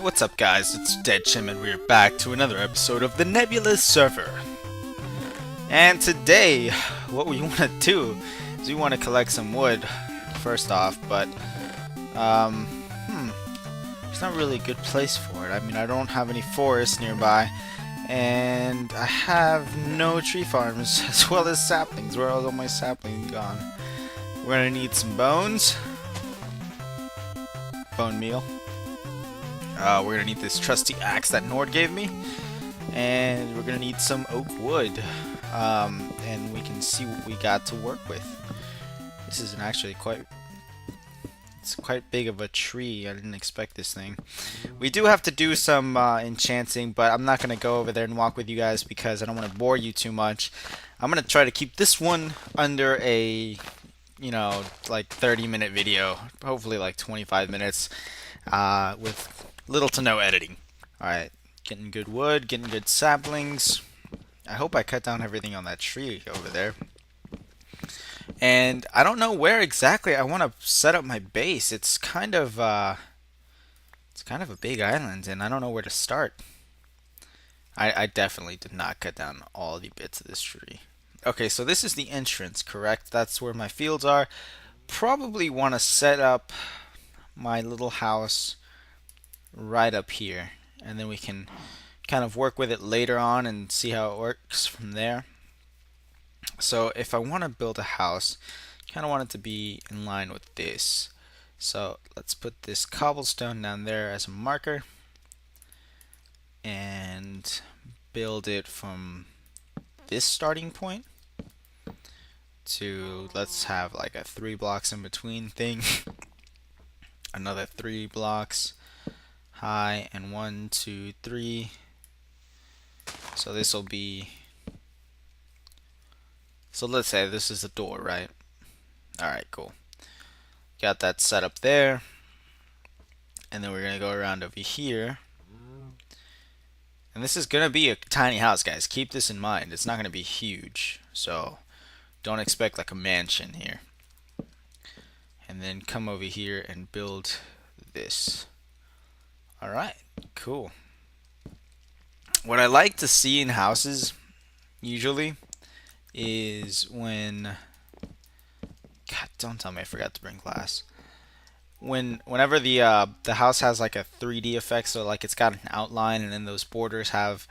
What's up guys, it's DeadChim and we're back to another episode of the Nebulous server. And today, what we want to do is we want to collect some wood, first off, but it's not really a good place for it. I mean, I don't have any forests nearby, and I have no tree farms, as well as saplings. Where are all my saplings gone? We're gonna need some bones, bone meal. We're gonna need this trusty axe that Nord gave me, and we're gonna need some oak wood, and we can see what we got to work with. This is actually quite big of a tree. I didn't expect this thing. We do have to do some enchanting, but I'm not gonna go over there and walk with you guys because I don't want to bore you too much. I'm gonna try to keep this one under a like 30-minute video, hopefully like 25 minutes, with little to no editing. Alright, getting good wood, getting good saplings. I hope I cut down everything on that tree over there. And I don't know where exactly I want to set up my base. It's kind of a big island, and I don't know where to start. I definitely did not cut down all the bits of this tree. Okay, so this is the entrance, correct? That's where my fields are. Probably want to set up my little house right up here, and then we can kind of work with it later on and see how it works from there. So if I want to build a house, kind of want it to be in line with this. So let's put this cobblestone down there as a marker and build it from this starting point to, let's have like a 3 blocks in between thing. Another 3 blocks high, and 1, 2, 3. So this will be, so let's say this is the door, right? Alright, cool. Got that set up there, and then we're gonna go around over here, and this is gonna be a tiny house, guys. Keep this in mind. It's not gonna be huge, so don't expect like a mansion here. And then come over here and build this. Alright, cool. What I like to see in houses usually is when, God, don't tell me I forgot to bring glass. Whenever the house has like a 3D effect, so like it's got an outline, and then those borders have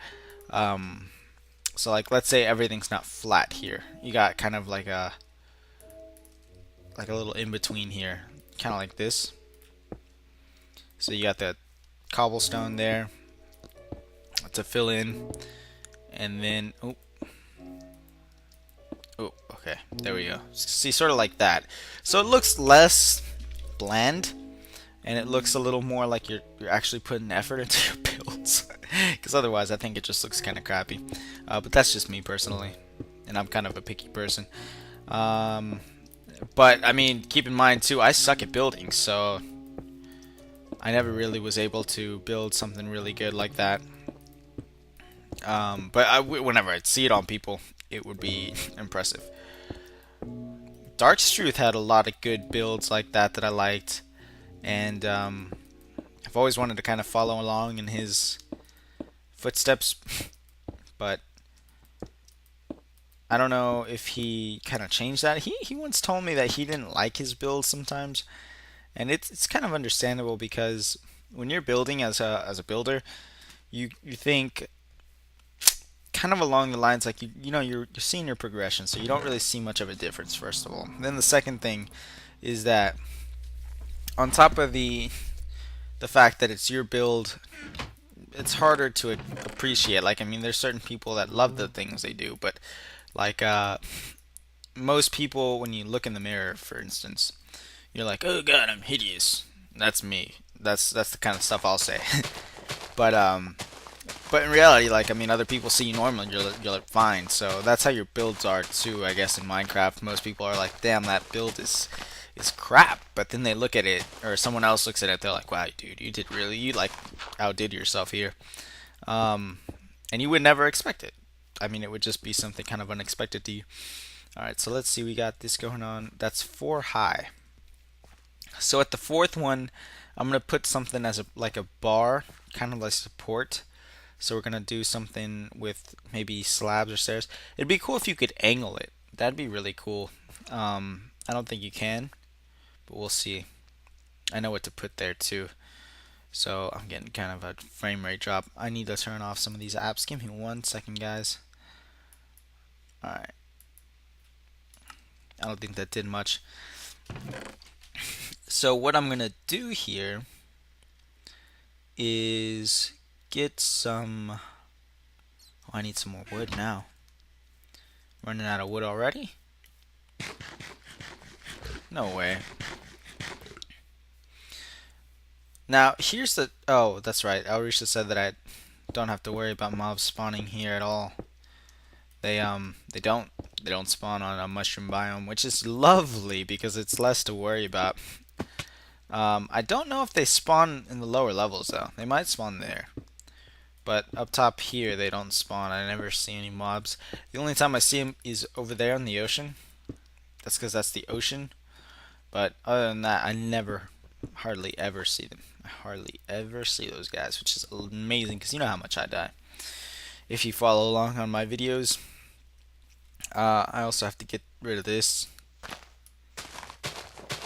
so like let's say everything's not flat here. You got kind of like a little in between here, kind of like this. So you got the cobblestone there to fill in, and then oh, okay, there we go. See, sort of like that. So it looks less bland, and it looks a little more like you're actually putting effort into your builds. Because otherwise, I think it just looks kind of crappy. But that's just me personally, and I'm kind of a picky person. But I mean, keep in mind too, I suck at building, so I never really was able to build something really good like that. But whenever I'd see it on people, it would be impressive. Dark's Truth had a lot of good builds like that I liked, and I've always wanted to kind of follow along in his footsteps, but I don't know if he kind of changed that. He once told me that he didn't like his builds sometimes, and it's kind of understandable, because when you're building as a builder, you think kind of along the lines like you're seeing your progression, so you don't really see much of a difference, first of all. And then the second thing is that on top of the fact that it's your build, it's harder to appreciate. Like, I mean, there's certain people that love the things they do, but like most people, when you look in the mirror, for instance, you're like, oh god, I'm hideous. That's me. That's the kind of stuff I'll say. But in reality, like, I mean, other people see you normal, and you're like fine. So that's how your builds are too, I guess. In Minecraft, most people are like, damn, that build is crap. But then they look at it, or someone else looks at it, they're like, wow, dude, you like outdid yourself here. And you would never expect it. I mean, it would just be something kind of unexpected to you. Alright, so let's see, we got this going on. That's 4 high. So at the 4th one, I'm going to put something as like a bar kind of like support. So we're gonna do something with maybe slabs or stairs. It'd be cool if you could angle it. That'd be really cool. I don't think you can, but we'll see. I know what to put there too. So I'm getting kind of a frame rate drop. I need to turn off some of these apps. Give me 1 second, guys. Alright. I don't think that did much. So what I'm gonna do here is get some... Oh, I need some more wood now. Running out of wood already? No way. Now, here's the... Oh, that's right. Alrisha said that I don't have to worry about mobs spawning here at all. They don't spawn on a mushroom biome, which is lovely because it's less to worry about. I don't know if they spawn in the lower levels though. They might spawn there. But up top here they don't spawn. I never see any mobs. The only time I see them is over there in the ocean. That's because that's the ocean. But other than that, I never, hardly ever see them. I hardly ever see those guys, which is amazing because you know how much I die. If you follow along on my videos, I also have to get rid of this.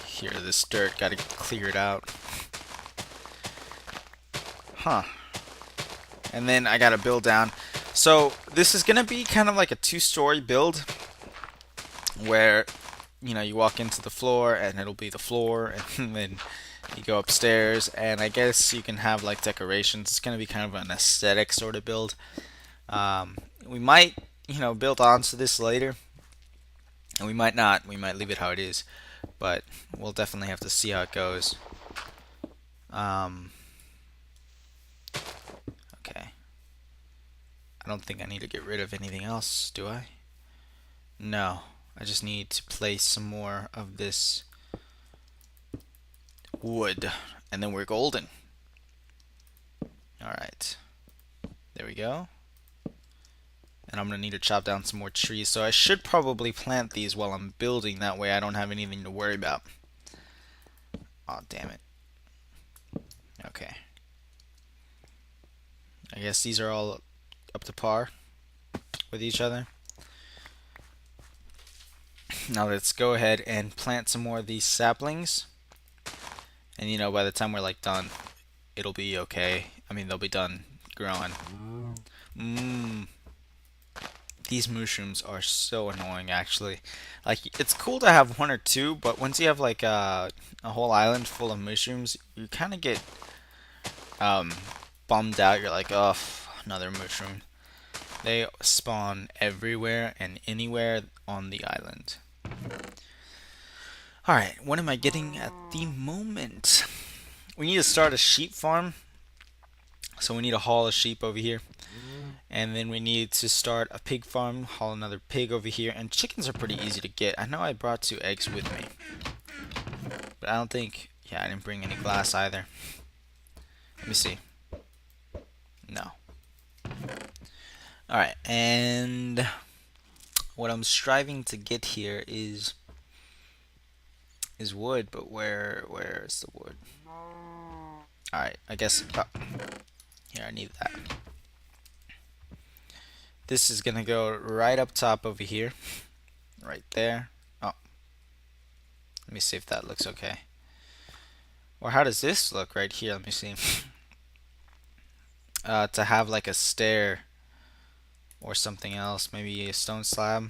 Here, this dirt, gotta clear it out. Huh. And then I gotta build down. So this is gonna be kind of like a 2-story build where, you know, you walk into the floor and it'll be the floor, and then you go upstairs, and I guess you can have like decorations. It's gonna be kind of an aesthetic sort of build. We might, you know, build onto this later, and we might not. We might leave it how it is, but we'll definitely have to see how it goes. Okay. I don't think I need to get rid of anything else, do I? No. I just need to place some more of this wood, and then we're golden. Alright. There we go. And I'm going to need to chop down some more trees, so I should probably plant these while I'm building, that way I don't have anything to worry about. Aw, damn it. Okay. I guess these are all up to par with each other. Now let's go ahead and plant some more of these saplings. And you know, by the time we're like done, it'll be okay. I mean, they'll be done growing. These mushrooms are so annoying, actually. Like, it's cool to have 1 or 2, but once you have like a whole island full of mushrooms, you kind of get bummed out. You're like, oh, another mushroom. They spawn everywhere and anywhere on the island. Alright, what am I getting at the moment? We need to start a sheep farm. So we need to haul a sheep over here. And then we need to start a pig farm, haul another pig over here. And chickens are pretty easy to get. I know I brought 2 eggs with me, but I don't think... Yeah, I didn't bring any glass either. Let me see. No. Alright, and what I'm striving to get here is wood, but where is the wood? Alright, I guess... here, I need that. This is gonna go right up top over here. Right there. Oh. Let me see if that looks okay. Or how does this look right here? Let me see. To have like a stair or something else. Maybe a stone slab.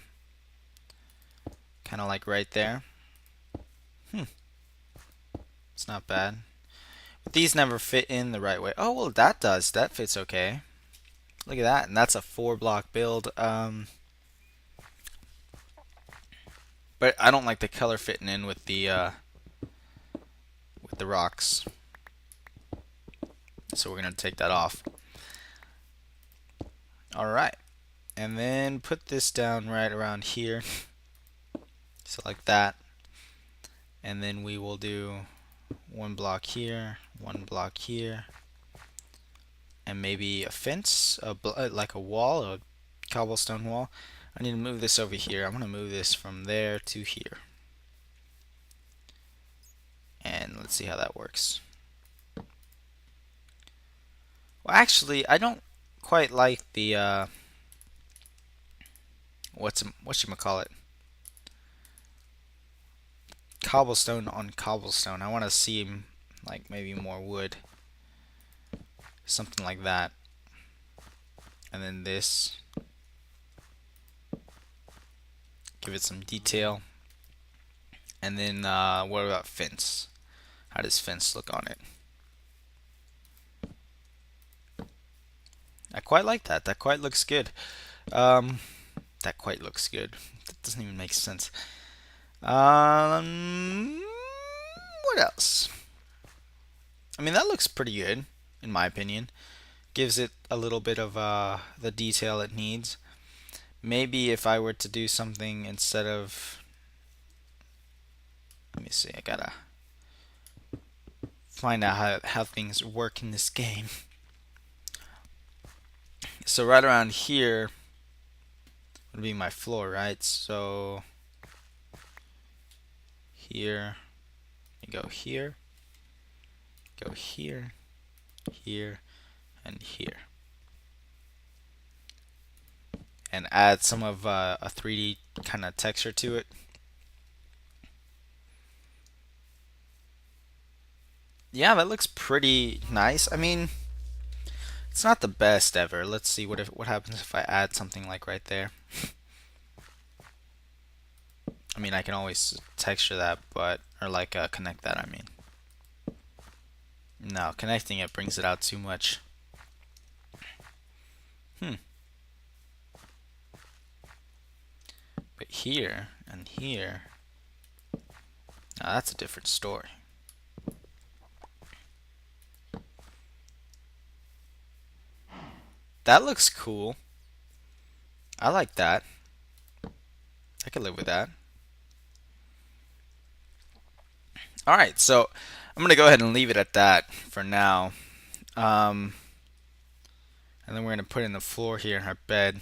Kind of like right there. It's not bad. But these never fit in the right way. Oh, well, that does. That fits okay. Look at that. And that's a 4-block build. But I don't like the color fitting in with the rocks. So we're going to take that off. Alright. And then put this down right around here. So like that. And then we will do 1 block here, 1 block here, and maybe a fence, like a wall, a cobblestone wall. I need to move this over here. I'm going to move this from there to here. And let's see how that works. Well, actually, I don't quite like the whatchamacallit, cobblestone on cobblestone. I want to see like maybe more wood, something like that. And then this, give it some detail. And then what about fence? How does fence look on it? I quite like that. That quite looks good. Um, that quite looks good. That doesn't even make sense. What else? I mean, that looks pretty good, in my opinion. Gives it a little bit of the detail it needs. Maybe if I were to do something instead of... Let me see, I gotta find out how things work in this game. So right around here would be my floor, right? So here, you go here, here, and here. And add some of a 3D kind of texture to it. Yeah, that looks pretty nice. I mean, it's not the best ever. Let's see what happens if I add something like right there. I mean, I can always texture that, but or like connect that. I mean, no, connecting it brings it out too much. But here and here, now that's a different story. That looks cool. I like that. I could live with that. Alright, so I'm going to go ahead and leave it at that for now. And then we're going to put in the floor here in our bed.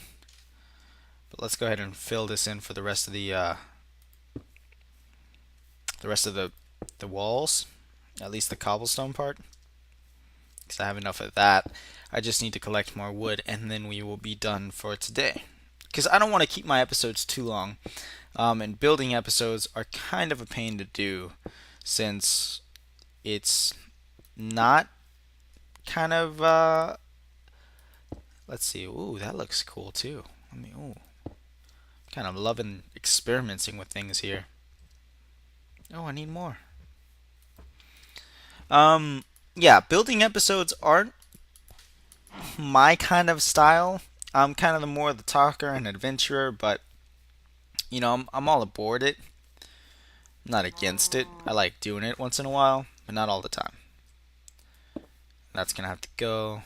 But let's go ahead and fill this in for the rest of the walls. At least the cobblestone part. Because I have enough of that. I just need to collect more wood and then we will be done for today. Because I don't want to keep my episodes too long. And building episodes are kind of a pain to do since it's not kind of let's see. Ooh, that looks cool too. I mean, ooh, kind of loving experimenting with things here. Oh, I need more. Yeah, building episodes aren't my kind of style. I'm kind of the more the talker and adventurer, but you know, I'm all aboard it. I'm not against it. I like doing it once in a while, but not all the time. That's gonna have to go.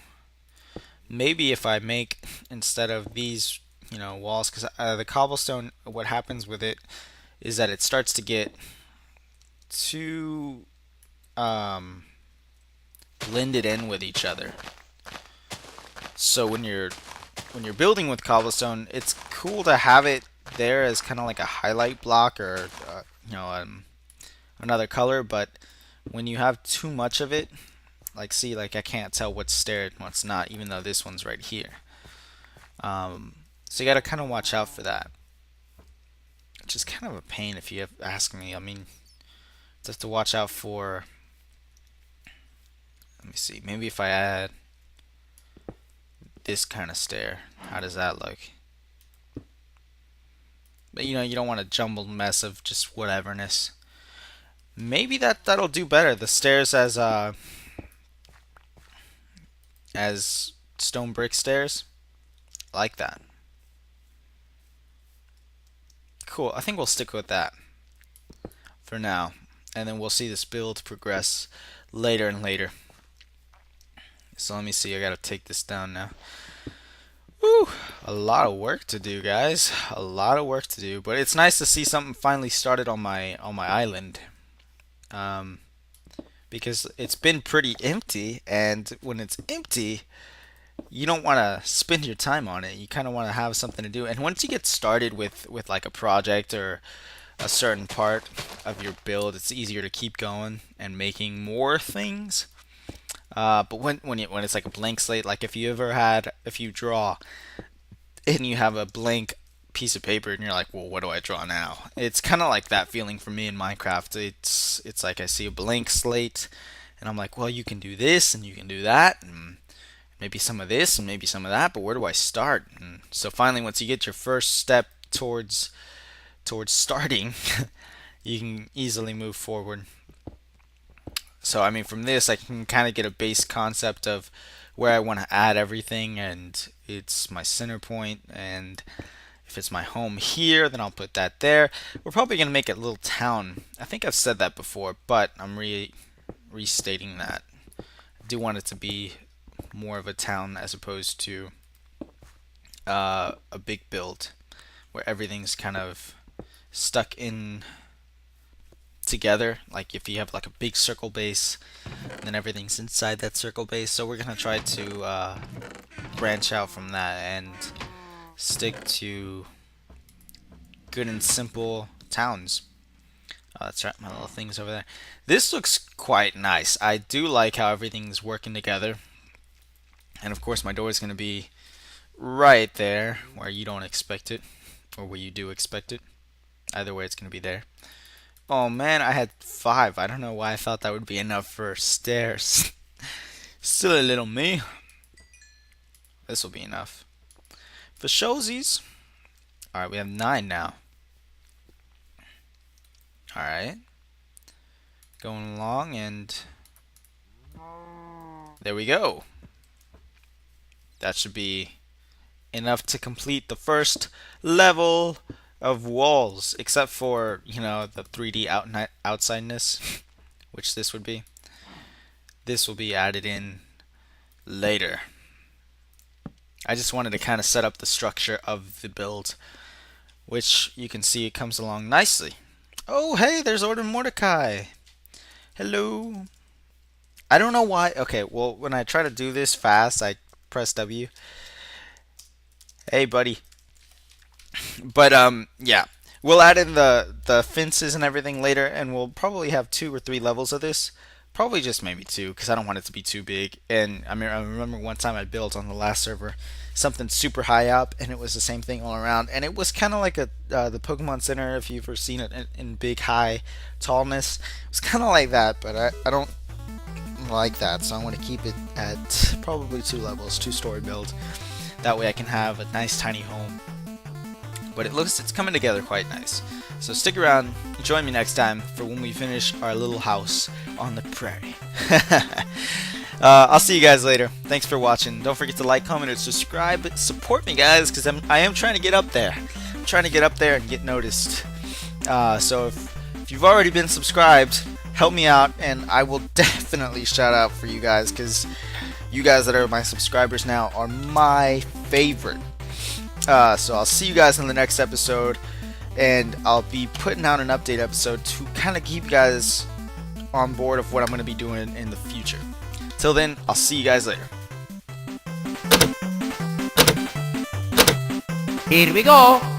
Maybe if I make instead of these, you know, walls, because the cobblestone, what happens with it is that it starts to get too blended in with each other. So when you're building with cobblestone, it's cool to have it there as kind of like a highlight block or you know, another color. But when you have too much of it, like see, like I can't tell what's stair and what's not, even though this one's right here. So you gotta kind of watch out for that, which is kind of a pain if you ask me. I mean, you have to watch out for. Let me see. Maybe if I add this kind of stair, how does that look? But you know, you don't want a jumbled mess of just whateverness. Maybe that'll do better. The stairs as stone brick stairs. I like that. Cool. I think we'll stick with that for now, and then we'll see this build progress later and later. So let me see. I gotta take this down now. Woo! A lot of work to do, guys. A lot of work to do, but it's nice to see something finally started on my island. Because it's been pretty empty, and when it's empty, you don't want to spend your time on it. You kind of want to have something to do. And once you get started with like a project or a certain part of your build, it's easier to keep going and making more things. But when it's like a blank slate, like if you draw and you have a blank piece of paper and you're like, well, what do I draw now? It's kind of like that feeling for me in Minecraft. It's like I see a blank slate and I'm like, well, you can do this and you can do that and maybe some of this and maybe some of that, but where do I start? And so finally, once you get your first step towards starting, you can easily move forward. So I mean, from this, I can kind of get a base concept of where I want to add everything, and it's my center point. And if it's my home here, then I'll put that there. We're probably gonna make it a little town. I think I've said that before, but I'm restating that. I do want it to be more of a town as opposed to a big build where everything's kind of stuck in together. Like if you have like a big circle base, then everything's inside that circle base. So we're gonna try to branch out from that and stick to good and simple towns. Oh, that's right, my little things over there. This looks quite nice. I do like how everything's working together. And of course my door is gonna be right there where you don't expect it, or where you do expect it. Either way, it's gonna be there. Oh man, I had 5. I don't know why I thought that would be enough for stairs. Silly little me. This will be enough. For showsies. Alright, we have 9 now. Alright. Going along, and there we go. That should be enough to complete the first level of walls, except for, you know, the 3D outsideness, which this would be. This will be added in later. I just wanted to kind of set up the structure of the build, which you can see it comes along nicely. Oh, hey, there's Order Mordecai. Hello. I don't know why. Okay, well, when I try to do this fast, I press W. Hey, buddy. But yeah, we'll add in the fences and everything later, and we'll probably have 2 or 3 levels of this. Probably just maybe 2, because I don't want it to be too big. And I mean, I remember one time I built on the last server something super high up, and it was the same thing all around, and it was kind of like the Pokemon Center, if you've ever seen it in big high tallness. It was kind of like that, but I don't like that, so I want to keep it at probably 2 levels, 2-story build. That way I can have a nice tiny home. But it's coming together quite nice. So stick around, join me next time for when we finish our little house on the prairie. I'll see you guys later. Thanks for watching. Don't forget to like, comment, and subscribe. Support me, guys, because I am trying to get up there. I'm trying to get up there and get noticed. So if you've already been subscribed, help me out, and I will definitely shout out for you guys, because you guys that are my subscribers now are my favorite. So I'll see you guys in the next episode, and I'll be putting out an update episode to kind of keep you guys on board of what I'm going to be doing in the future. Till then, I'll see you guys later. Here we go.